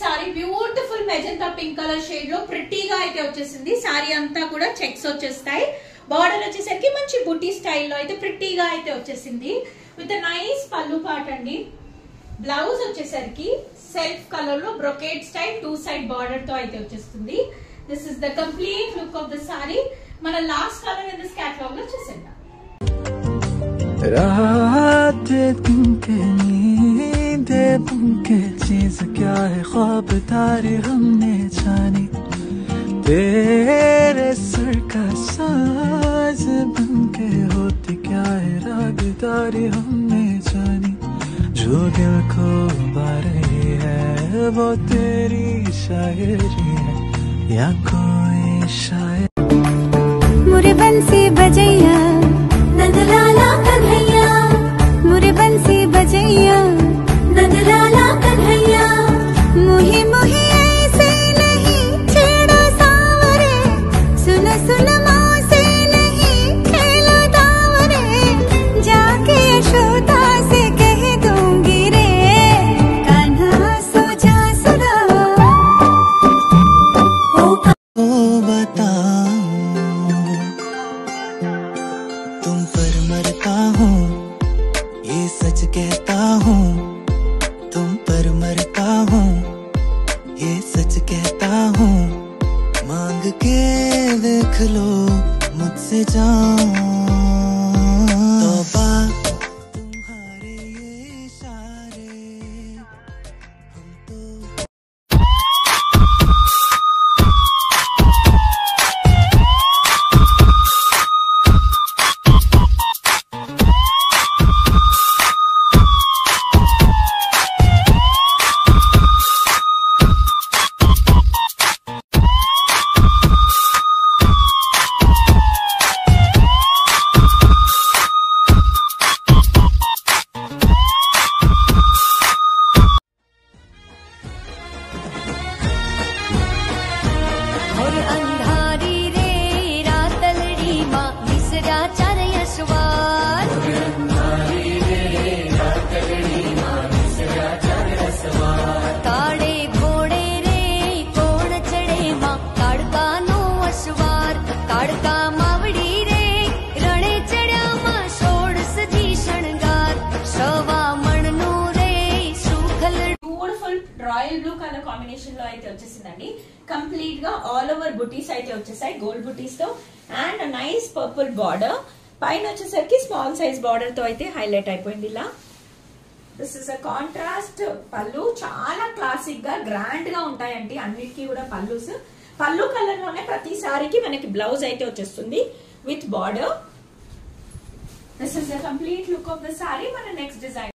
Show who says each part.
Speaker 1: Sorry beautiful magenta pink colour shade లో ప్రిటీగా అయితే వచ్చేసింది. సారీ అంతా కూడా చెక్స్ వచ్చేస్తాయి. బార్డర్ వచ్చేసరికి మంచి బుటీ స్టైల్లో అయితే ప్రిటీగా అయితే వచ్చేసింది విత్ నైస్ పళ్ళు పార్ట్ అండి. బ్లౌజ్ వచ్చేసరికి సెల్ఫ్ కలర్ లో బ్రొకేడ్ స్టైల్ 2 సైడ్ బార్డర్ తో అయితే వచ్చేస్తుంది. This is the complete look of the sari. మన last colour in this catalogue లో చూసేద్దాం.
Speaker 2: रात दिन के नींदे बन के चीज क्या है, ख्वाब तारे हमने जानी, तेरे सर का साज बन के होती क्या है, रागदारी हमने जानी, जो दिल को बा रही है वो तेरी शायरी है या कोई शायर.
Speaker 3: मुरे बंसी बजैया नंदलाला कन्हैया, मुरे बंसी बजैया नंदलाला कन्हैया, मुही मुही ऐसे नहीं छेड़ो सावरे, सुनो सुनो मौसे नहीं खेलो दावरे, जाके यशोदा से कह दूंगी रे, कान्हा सो जा सुना.
Speaker 2: ओ बताओ तुम पर मरता हूँ, ये सच कहता हूँ, तुम पर मरता हूँ, ये सच कहता हूँ, मांग के देख लो मुझसे जान. तौबा तुम्हारे ये इशारे हम तो
Speaker 3: और अंधारी रे रातलड़ी माँ मिसरा चार यशवार, काड़े घोड़े रे कोण चढ़े माँ काड़का नो अश्वार, काड़का मावड़ी रे रणे चढ़्या माँ षोडश जी शणगार, सवा मणनु रे सुखल.
Speaker 1: Beautiful royal blue colour combination లో అయితే వచ్చేసిందండి. కంప్లీట్ గా ఆల్ ఓవర్ బుటీస్ అయితే వచ్చేసాయి గోల్డ్ బుటీస్ తో అండ్ నైస్ పర్పుల్ బార్డర్. పైన వచ్చేసరికి స్మాల్ సైజ్ బార్డర్ తో అయితే హైలైట్ అయిపోయింది ఇలా. దిస్ ఇస్ అ కాంట్రాస్ట్ పళ్ళు. చాలా క్లాసిక్ గా గ్రాండ్ గా ఉంటాయండి అన్నిటికీ కూడా పళ్ళుస్. పళ్ళు కలర్ లోనే ప్రతి సారీకి మనకి బ్లౌజ్ అయితే వచ్చేస్తుంది with border. This is the complete look of the sari. మన నెక్స్ట్ డిజైన్